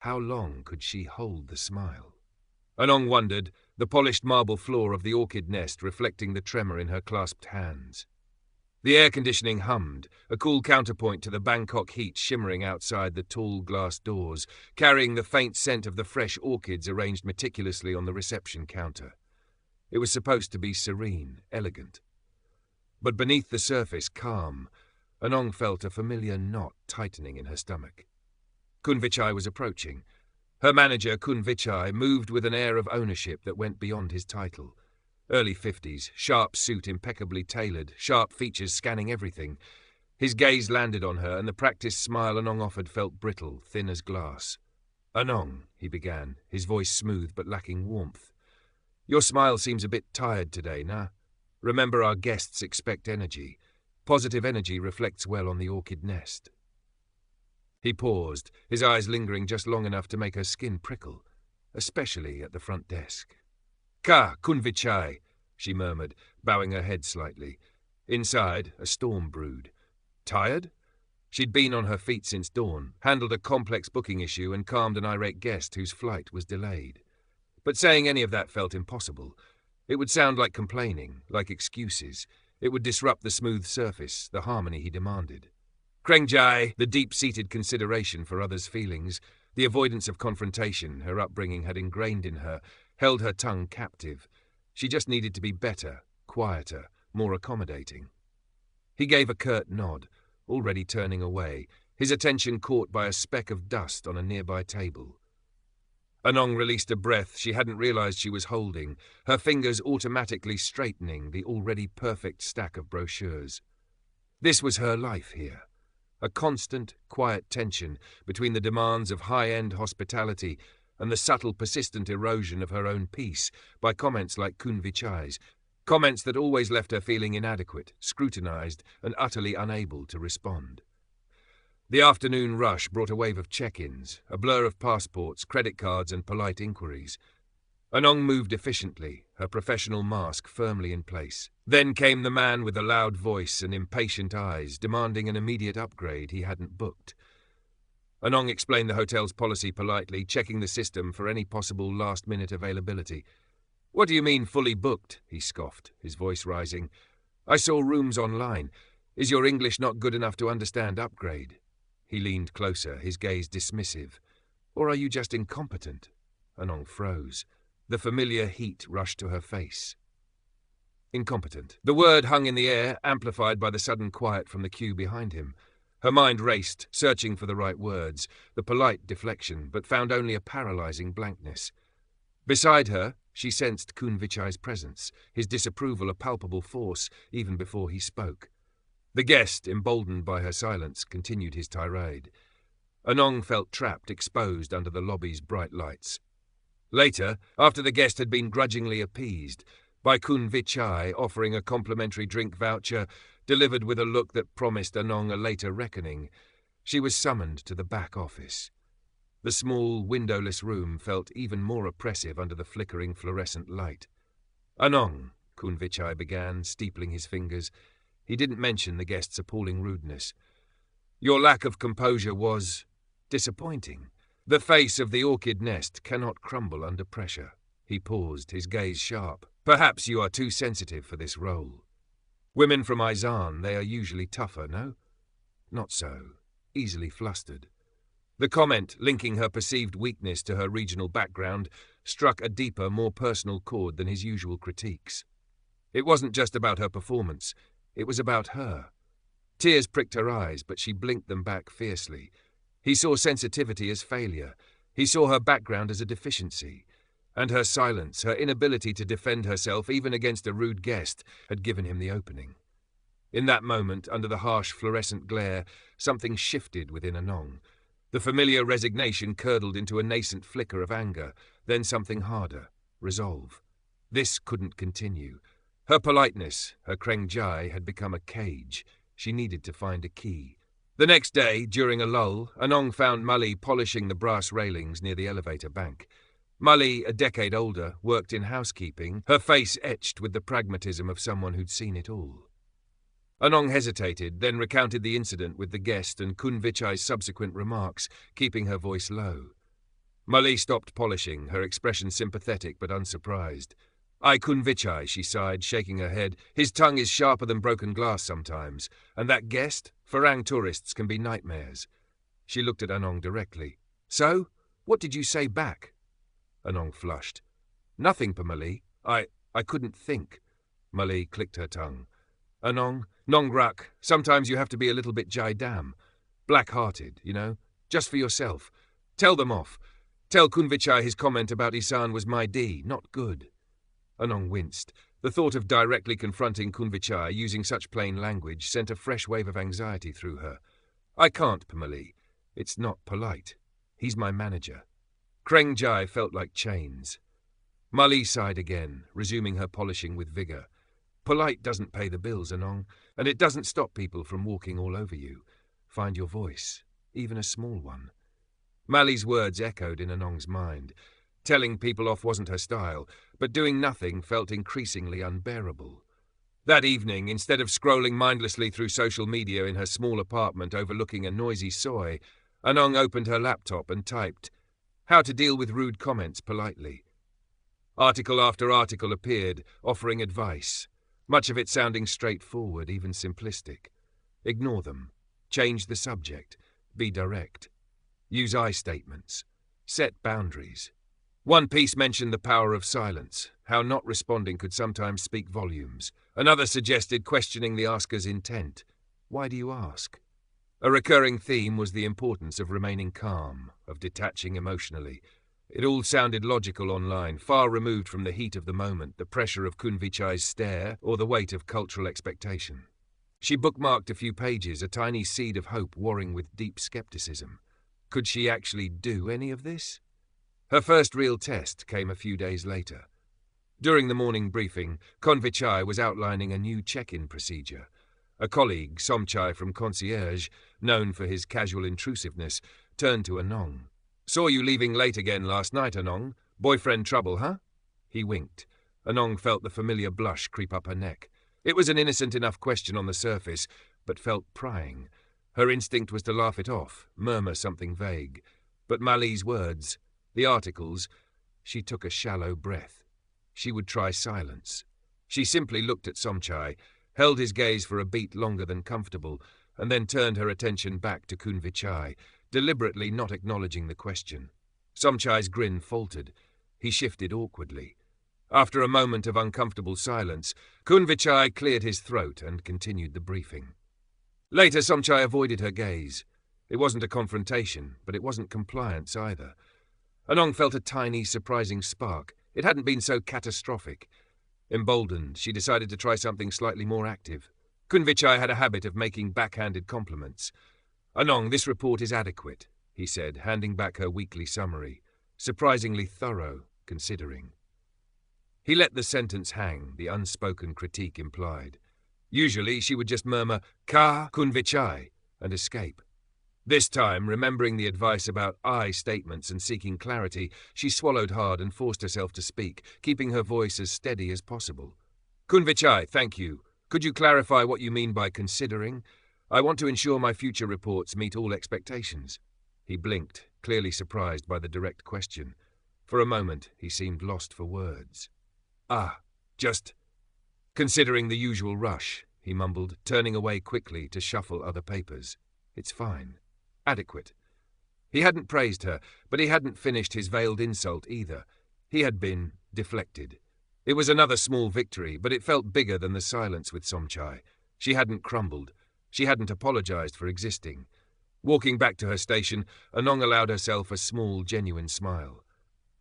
How long could she hold the smile? Anong wondered, the polished marble floor of the orchid nest reflecting the tremor in her clasped hands. The air conditioning hummed, a cool counterpoint to the Bangkok heat shimmering outside the tall glass doors, carrying the faint scent of the fresh orchids arranged meticulously on the reception counter. It was supposed to be serene, elegant. But beneath the surface, calm, Anong felt a familiar knot tightening in her stomach. Kun Vichai was approaching. Her manager, Kun Vichai, moved with an air of ownership that went beyond his title. Early 50s, sharp suit impeccably tailored, sharp features scanning everything. His gaze landed on her, and the practiced smile Anong offered felt brittle, thin as glass. "Anong," he began, his voice smooth but lacking warmth. "Your smile seems a bit tired today, nah? Remember, our guests expect energy. Positive energy reflects well on the orchid nest." He paused, his eyes lingering just long enough to make her skin prickle, especially at the front desk. "Ka, Kun Vichai," she murmured, bowing her head slightly. Inside, a storm brewed. Tired? She'd been on her feet since dawn, handled a complex booking issue and calmed an irate guest whose flight was delayed. But saying any of that felt impossible. It would sound like complaining, like excuses. It would disrupt the smooth surface, the harmony he demanded. Krengjai, the deep-seated consideration for others' feelings, the avoidance of confrontation her upbringing had ingrained in her, held her tongue captive. She just needed to be better, quieter, more accommodating. He gave a curt nod, already turning away, his attention caught by a speck of dust on a nearby table. Anong released a breath she hadn't realized she was holding, her fingers automatically straightening the already perfect stack of brochures. This was her life here. A constant, quiet tension between the demands of high-end hospitality and the subtle, persistent erosion of her own peace by comments like Kun Vichai's, comments that always left her feeling inadequate, scrutinized, and utterly unable to respond. The afternoon rush brought a wave of check-ins, a blur of passports, credit cards, and polite inquiries. Anong moved efficiently, her professional mask firmly in place. Then came the man with the loud voice and impatient eyes, demanding an immediate upgrade he hadn't booked. Anong explained the hotel's policy politely, checking the system for any possible last-minute availability. "What do you mean, fully booked?" he scoffed, his voice rising. "I saw rooms online. Is your English not good enough to understand upgrade?" He leaned closer, his gaze dismissive. "Or are you just incompetent?" Anong froze. The familiar heat rushed to her face. Incompetent. The word hung in the air, amplified by the sudden quiet from the queue behind him. Her mind raced, searching for the right words, the polite deflection, but found only a paralyzing blankness. Beside her, she sensed Kun Vichai's presence, his disapproval a palpable force even before he spoke. The guest, emboldened by her silence, continued his tirade. Anong felt trapped, exposed under the lobby's bright lights. Later, after the guest had been grudgingly appeased, by Kun Vichai offering a complimentary drink voucher delivered with a look that promised Anong a later reckoning, she was summoned to the back office. The small, windowless room felt even more oppressive under the flickering fluorescent light. "Anong," Kun Vichai began, steepling his fingers. He didn't mention the guest's appalling rudeness. "Your lack of composure was disappointing. The face of the orchid nest cannot crumble under pressure." He paused, his gaze sharp. "Perhaps you are too sensitive for this role. Women from Izan, they are usually tougher, no? Not so. Easily flustered." The comment, linking her perceived weakness to her regional background, struck a deeper, more personal chord than his usual critiques. It wasn't just about her performance. It was about her. Tears pricked her eyes, but she blinked them back fiercely. He saw sensitivity as failure. He saw her background as a deficiency. And her silence, her inability to defend herself even against a rude guest, had given him the opening. In that moment, under the harsh fluorescent glare, something shifted within Anong. The familiar resignation curdled into a nascent flicker of anger, then something harder, resolve. This couldn't continue. Her politeness, her Krengjai, had become a cage. She needed to find a key. The next day, during a lull, Anong found Mali polishing the brass railings near the elevator bank. Mali, a decade older, worked in housekeeping, her face etched with the pragmatism of someone who'd seen it all. Anong hesitated, then recounted the incident with the guest and Kun Vichai's subsequent remarks, keeping her voice low. Mali stopped polishing, her expression sympathetic but unsurprised. "I kun vichai," she sighed, shaking her head. "His tongue is sharper than broken glass sometimes. And that guest? Farang tourists can be nightmares." She looked at Anong directly. "So? What did you say back?" Anong flushed. "Nothing, Mali. I couldn't think." Mali clicked her tongue. "Anong, Nongrak, sometimes you have to be a little bit jaidam. Black-hearted, you know. Just for yourself. Tell them off. Tell Kunvichai his comment about Isan was my D, not good." Anong winced. The thought of directly confronting Kunvichai using such plain language sent a fresh wave of anxiety through her. "I can't, Pamali. It's not polite. He's my manager." Kreng Jai felt like chains. Mali sighed again, resuming her polishing with vigour. "Polite doesn't pay the bills, Anong, and it doesn't stop people from walking all over you. Find your voice, even a small one." Mali's words echoed in Anong's mind. Telling people off wasn't her style, but doing nothing felt increasingly unbearable. That evening, instead of scrolling mindlessly through social media in her small apartment overlooking a noisy soy, Anong opened her laptop and typed, "How to deal with rude comments politely." Article after article appeared, offering advice, much of it sounding straightforward, even simplistic. Ignore them. Change the subject. Be direct. Use I statements. Set boundaries. One piece mentioned the power of silence, how not responding could sometimes speak volumes. Another suggested questioning the asker's intent. Why do you ask? A recurring theme was the importance of remaining calm, of detaching emotionally. It all sounded logical online, far removed from the heat of the moment, the pressure of Kunvichai's stare, or the weight of cultural expectation. She bookmarked a few pages, a tiny seed of hope warring with deep skepticism. Could she actually do any of this? Her first real test came a few days later. During the morning briefing, Konvichai was outlining a new check-in procedure. A colleague, Somchai from Concierge, known for his casual intrusiveness, turned to Anong. "Saw you leaving late again last night, Anong. Boyfriend trouble, huh?" He winked. Anong felt the familiar blush creep up her neck. It was an innocent enough question on the surface, but felt prying. Her instinct was to laugh it off, murmur something vague. But Mali's words, the articles, she took a shallow breath. She would try silence. She simply looked at Somchai, held his gaze for a beat longer than comfortable, and then turned her attention back to Kunvichai, deliberately not acknowledging the question. Somchai's grin faltered. He shifted awkwardly. After a moment of uncomfortable silence, Kunvichai cleared his throat and continued the briefing. Later, Somchai avoided her gaze. It wasn't a confrontation, but it wasn't compliance either. Anong felt a tiny, surprising spark. It hadn't been so catastrophic. Emboldened, she decided to try something slightly more active. Kunvichai had a habit of making backhanded compliments. "Anong, this report is adequate," he said, handing back her weekly summary. Surprisingly thorough, considering. He let the sentence hang, the unspoken critique implied. Usually she would just murmur, "Ka Kunvichai," and escape. This time, remembering the advice about I statements and seeking clarity, she swallowed hard and forced herself to speak, keeping her voice as steady as possible. "Kunvichai, thank you. Could you clarify what you mean by considering? I want to ensure my future reports meet all expectations." He blinked, clearly surprised by the direct question. For a moment, he seemed lost for words. Just considering the usual rush," he mumbled, turning away quickly to shuffle other papers. "It's fine. Adequate." He hadn't praised her, but he hadn't finished his veiled insult either. He had been deflected. It was another small victory, but it felt bigger than the silence with Somchai. She hadn't crumbled. She hadn't apologized for existing. Walking back to her station, Anong allowed herself a small, genuine smile.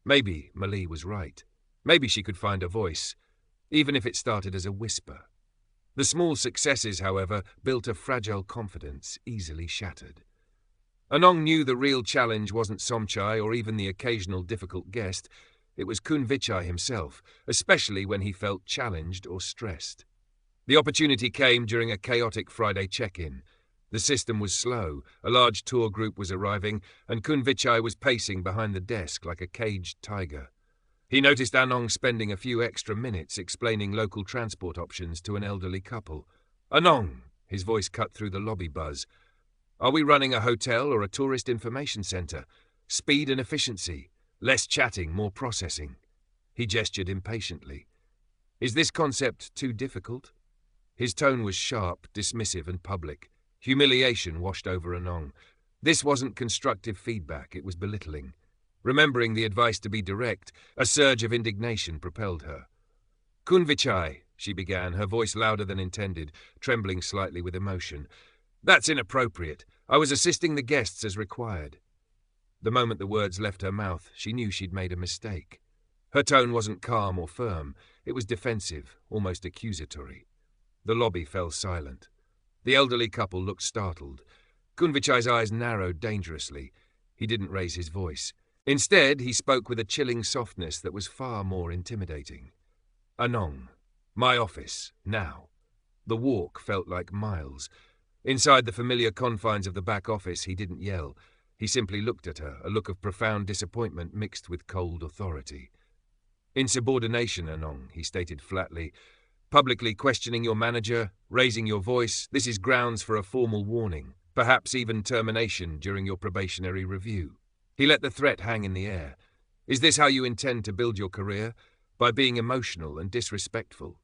Maybe Mali was right. Maybe she could find a voice, even if it started as a whisper. The small successes, however, built a fragile confidence, easily shattered. Anong knew the real challenge wasn't Somchai or even the occasional difficult guest. It was Kunvichai himself, especially when he felt challenged or stressed. The opportunity came during a chaotic Friday check-in. The system was slow, a large tour group was arriving, and Kunvichai was pacing behind the desk like a caged tiger. He noticed Anong spending a few extra minutes explaining local transport options to an elderly couple. "Anong," his voice cut through the lobby buzz. "Are we running a hotel or a tourist information centre? Speed and efficiency. Less chatting, more processing. He gestured impatiently. Is this concept too difficult? His tone was sharp, dismissive and public. Humiliation washed over Anong. This wasn't constructive feedback, it was belittling. Remembering the advice to be direct, a surge of indignation propelled her. Kunvichai, she began, her voice louder than intended, trembling slightly with emotion. That's inappropriate. I was assisting the guests as required. The moment the words left her mouth, she knew she'd made a mistake. Her tone wasn't calm or firm. It was defensive, almost accusatory. The lobby fell silent. The elderly couple looked startled. Kunvichai's eyes narrowed dangerously. He didn't raise his voice. Instead, he spoke with a chilling softness that was far more intimidating. Anong. My office. Now. The walk felt like miles. Inside the familiar confines of the back office, he didn't yell. He simply looked at her, a look of profound disappointment mixed with cold authority. Insubordination, Anong, he stated flatly. Publicly questioning your manager, raising your voice, this is grounds for a formal warning, perhaps even termination during your probationary review. He let the threat hang in the air. Is this how you intend to build your career? By being emotional and disrespectful?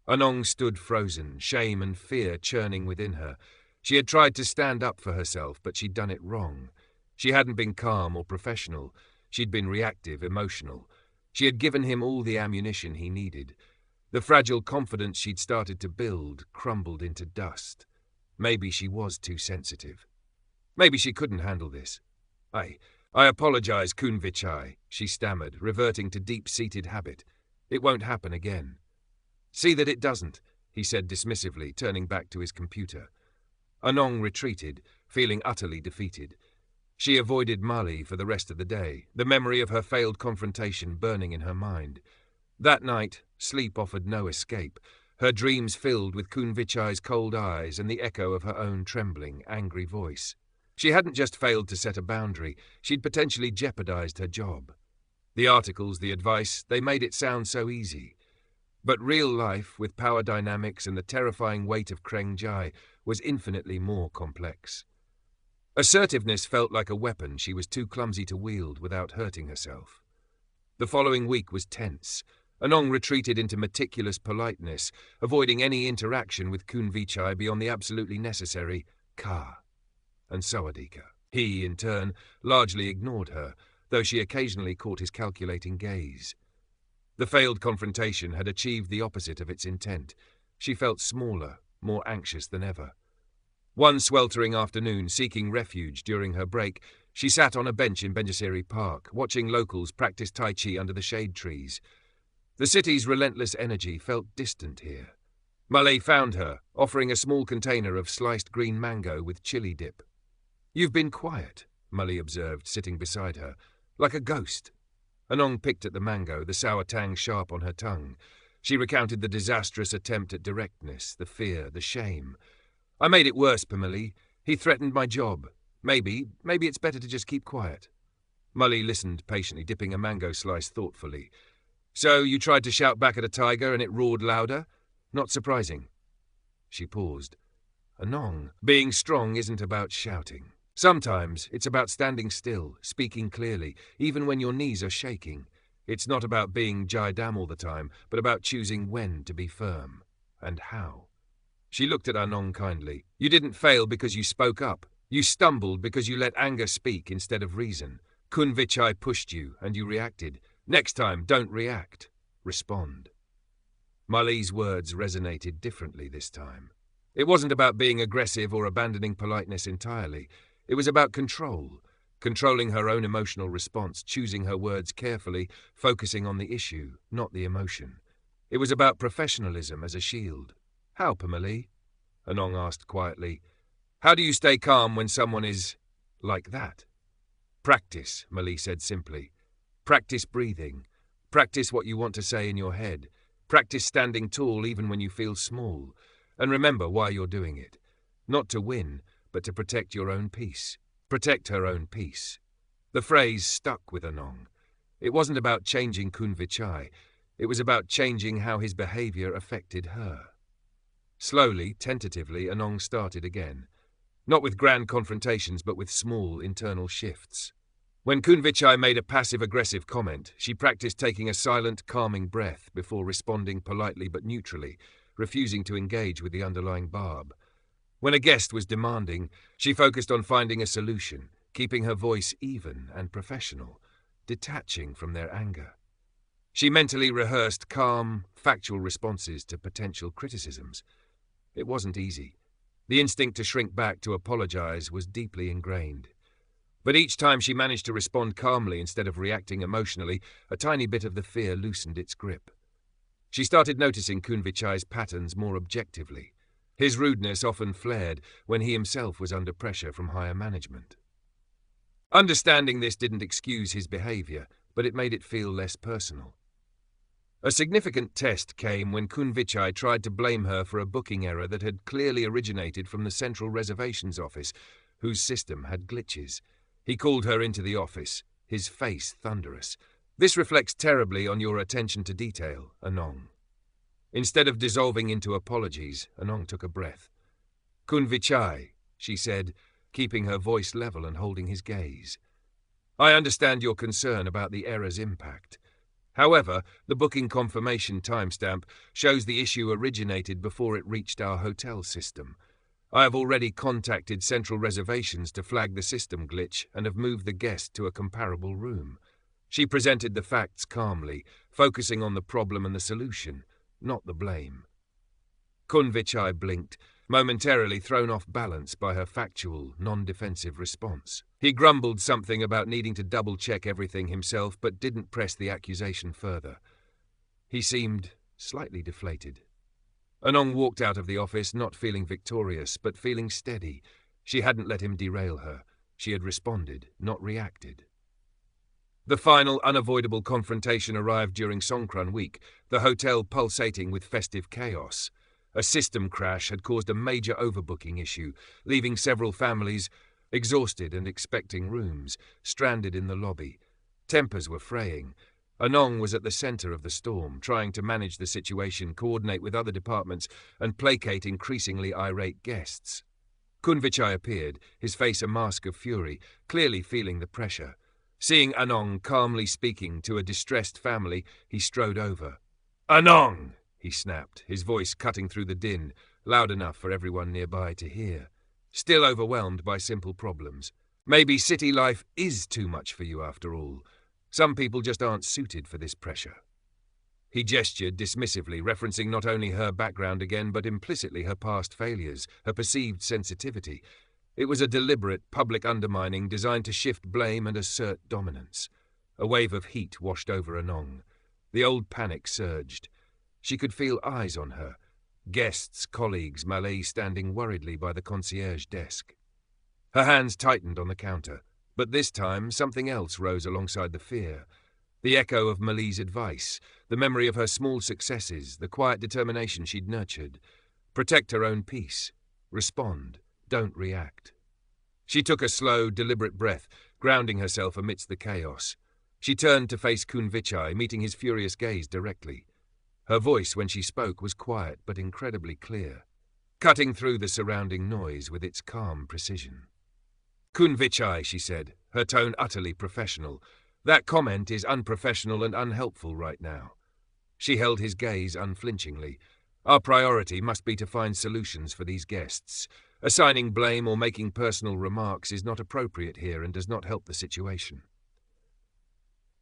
Anong stood frozen, shame and fear churning within her. She had tried to stand up for herself, but she'd done it wrong. She hadn't been calm or professional. She'd been reactive, emotional. She had given him all the ammunition he needed. The fragile confidence she'd started to build crumbled into dust. Maybe she was too sensitive. Maybe she couldn't handle this. I apologize, Kunvichai, she stammered, reverting to deep-seated habit. It won't happen again. See that it doesn't, he said dismissively, turning back to his computer. Anong retreated, feeling utterly defeated. She avoided Mali for the rest of the day, the memory of her failed confrontation burning in her mind. That night, sleep offered no escape, her dreams filled with Kunvichai's cold eyes and the echo of her own trembling, angry voice. She hadn't just failed to set a boundary, she'd potentially jeopardized her job. The articles, the advice, they made it sound so easy. But real life, with power dynamics and the terrifying weight of Kreng Jai, was infinitely more complex. Assertiveness felt like a weapon she was too clumsy to wield without hurting herself. The following week was tense. Anong retreated into meticulous politeness, avoiding any interaction with Kunvichai beyond the absolutely necessary ka and Sawadika. He, in turn, largely ignored her, though she occasionally caught his calculating gaze. The failed confrontation had achieved the opposite of its intent. She felt smaller, more anxious than ever. One sweltering afternoon, seeking refuge during her break, she sat on a bench in Benjaseri Park, watching locals practice Tai Chi under the shade trees. The city's relentless energy felt distant here. Malay found her, offering a small container of sliced green mango with chili dip. You've been quiet, Malay observed, sitting beside her, like a ghost. Anong picked at the mango, the sour tang sharp on her tongue. She recounted the disastrous attempt at directness, the fear, the shame. I made it worse, Pamali. He threatened my job. Maybe it's better to just keep quiet. Mully listened patiently, dipping a mango slice thoughtfully. So you tried to shout back at a tiger and it roared louder? Not surprising. She paused. Anong, being strong isn't about shouting. Sometimes it's about standing still, speaking clearly, even when your knees are shaking. It's not about being Jai Dam all the time, but about choosing when to be firm. And how. She looked at Anong kindly. You didn't fail because you spoke up. You stumbled because you let anger speak instead of reason. Kunvichai pushed you, and you reacted. Next time, don't react. Respond. Mali's words resonated differently this time. It wasn't about being aggressive or abandoning politeness entirely. It was about control. Controlling her own emotional response, choosing her words carefully, focusing on the issue, not the emotion. It was about professionalism as a shield. How, Pamali? Anong asked quietly. How do you stay calm when someone is like that? Practice, Mali said simply. Practice breathing. Practice what you want to say in your head. Practice standing tall even when you feel small. And remember why you're doing it. Not to win, but to protect your own peace. Protect her own peace. The phrase stuck with Anong. It wasn't about changing Kunvichai. It was about changing how his behavior affected her. Slowly, tentatively, Anong started again. Not with grand confrontations, but with small internal shifts. When Kunvichai made a passive-aggressive comment, she practiced taking a silent, calming breath before responding politely but neutrally, refusing to engage with the underlying barb. When a guest was demanding, she focused on finding a solution, keeping her voice even and professional, detaching from their anger. She mentally rehearsed calm, factual responses to potential criticisms. It wasn't easy. The instinct to shrink back to apologize was deeply ingrained. But each time she managed to respond calmly instead of reacting emotionally, a tiny bit of the fear loosened its grip. She started noticing Kunvichai's patterns more objectively. His rudeness often flared when he himself was under pressure from higher management. Understanding this didn't excuse his behavior, but it made it feel less personal. A significant test came when Kunvichai tried to blame her for a booking error that had clearly originated from the Central Reservations Office, whose system had glitches. He called her into the office, his face thunderous. "This reflects terribly on your attention to detail, Anong." Instead of dissolving into apologies, Anong took a breath. "Kunvichai," she said, keeping her voice level and holding his gaze. "I understand your concern about the error's impact. However, the booking confirmation timestamp shows the issue originated before it reached our hotel system. I have already contacted Central Reservations to flag the system glitch and have moved the guest to a comparable room." She presented the facts calmly, focusing on the problem and the solution, not the blame. Kunvichai blinked, momentarily thrown off balance by her factual, non-defensive response. He grumbled something about needing to double-check everything himself, but didn't press the accusation further. He seemed slightly deflated. Anong walked out of the office, not feeling victorious, but feeling steady. She hadn't let him derail her. She had responded, not reacted. The final, unavoidable confrontation arrived during Songkran week, the hotel pulsating with festive chaos. A system crash had caused a major overbooking issue, leaving several families, exhausted and expecting rooms, stranded in the lobby. Tempers were fraying. Anong was at the center of the storm, trying to manage the situation, coordinate with other departments, and placate increasingly irate guests. Kunvichai appeared, his face a mask of fury, clearly feeling the pressure. Seeing Anong calmly speaking to a distressed family, he strode over. "Anong!" he snapped, his voice cutting through the din, loud enough for everyone nearby to hear. Still overwhelmed by simple problems. Maybe city life is too much for you after all. Some people just aren't suited for this pressure. He gestured dismissively, referencing not only her background again, but implicitly her past failures, her perceived sensitivity. It was a deliberate, public undermining designed to shift blame and assert dominance. A wave of heat washed over Anong. The old panic surged. She could feel eyes on her. Guests, colleagues, Malay standing worriedly by the concierge desk. Her hands tightened on the counter, but this time something else rose alongside the fear. The echo of Malay's advice, the memory of her small successes, the quiet determination she'd nurtured. Protect her own peace. Respond. Don't react. She took a slow, deliberate breath, grounding herself amidst the chaos. She turned to face Kunvichai, meeting his furious gaze directly. Her voice, when she spoke, was quiet but incredibly clear, cutting through the surrounding noise with its calm precision. "Kunvichai," she said, her tone utterly professional. "That comment is unprofessional and unhelpful right now." She held his gaze unflinchingly. "Our priority must be to find solutions for these guests. Assigning blame or making personal remarks is not appropriate here and does not help the situation."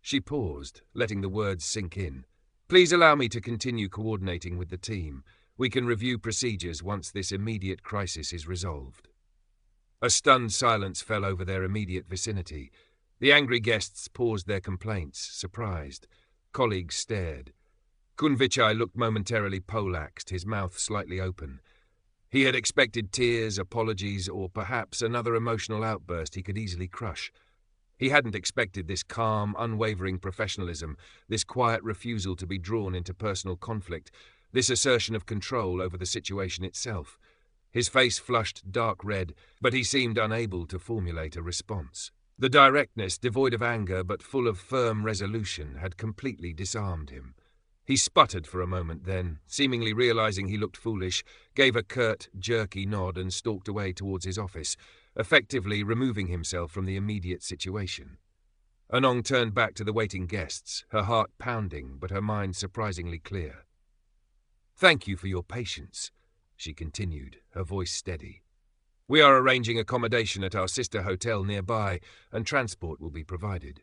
She paused, letting the words sink in. "Please allow me to continue coordinating with the team. We can review procedures once this immediate crisis is resolved." A stunned silence fell over their immediate vicinity. The angry guests paused their complaints, surprised. Colleagues stared. Kunvichai looked momentarily poleaxed, his mouth slightly open. He had expected tears, apologies, or perhaps another emotional outburst he could easily crush. He hadn't expected this calm, unwavering professionalism, this quiet refusal to be drawn into personal conflict, this assertion of control over the situation itself. His face flushed dark red, but he seemed unable to formulate a response. The directness, devoid of anger but full of firm resolution, had completely disarmed him. He sputtered for a moment then, seemingly realizing he looked foolish, gave a curt, jerky nod and stalked away towards his office, effectively removing himself from the immediate situation. Anong turned back to the waiting guests, her heart pounding but her mind surprisingly clear. "Thank you for your patience," she continued, her voice steady. "We are arranging accommodation at our sister hotel nearby, and transport will be provided."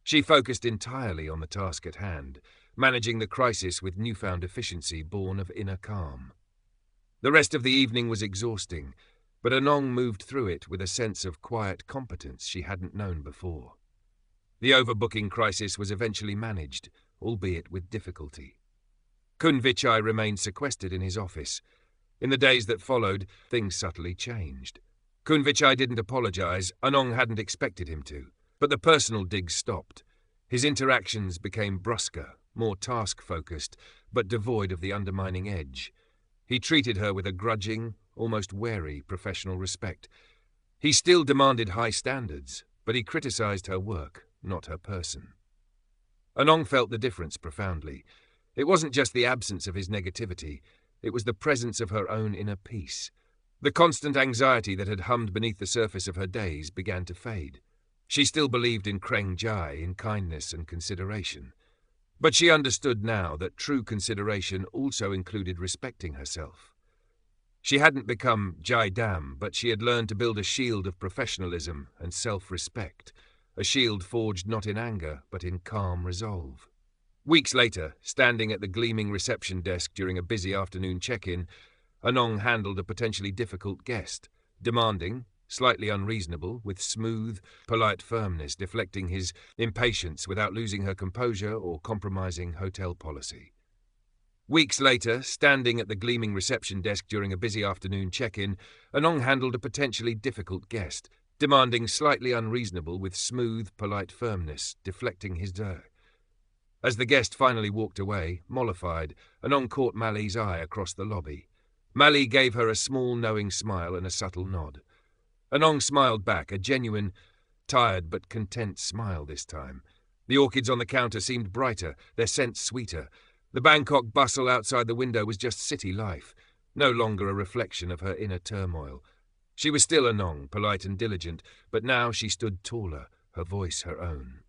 She focused entirely on the task at hand, managing the crisis with newfound efficiency born of inner calm. The rest of the evening was exhausting, but Anong moved through it with a sense of quiet competence she hadn't known before. The overbooking crisis was eventually managed, albeit with difficulty. Kun Vichai remained sequestered in his office. In the days that followed, things subtly changed. Kun Vichai didn't apologize, Anong hadn't expected him to, but the personal digs stopped. His interactions became brusquer, more task-focused, but devoid of the undermining edge. He treated her with a grudging, almost wary professional respect. He still demanded high standards, but he criticized her work, not her person. Anong felt the difference profoundly. It wasn't just the absence of his negativity, it was the presence of her own inner peace. The constant anxiety that had hummed beneath the surface of her days began to fade. She still believed in Kreng Jai, in kindness and consideration. But she understood now that true consideration also included respecting herself. She hadn't become Jai Dam, but she had learned to build a shield of professionalism and self-respect, a shield forged not in anger, but in calm resolve. Weeks later, standing at the gleaming reception desk during a busy afternoon check-in, Anong handled a potentially difficult guest, demanding, slightly unreasonable, with smooth, polite firmness, deflecting his impatience without losing her composure or compromising hotel policy. Weeks later, standing at the gleaming reception desk during a busy afternoon check-in, Anong handled a potentially difficult guest, demanding slightly unreasonable with smooth, polite firmness, deflecting his As the guest finally walked away, mollified, Anong caught Mali's eye across the lobby. Mali gave her a small, knowing smile and a subtle nod. Anong smiled back, a genuine, tired but content smile this time. The orchids on the counter seemed brighter, their scents sweeter. The Bangkok bustle outside the window was just city life, no longer a reflection of her inner turmoil. She was still Anong, polite and diligent, but now she stood taller, her voice her own.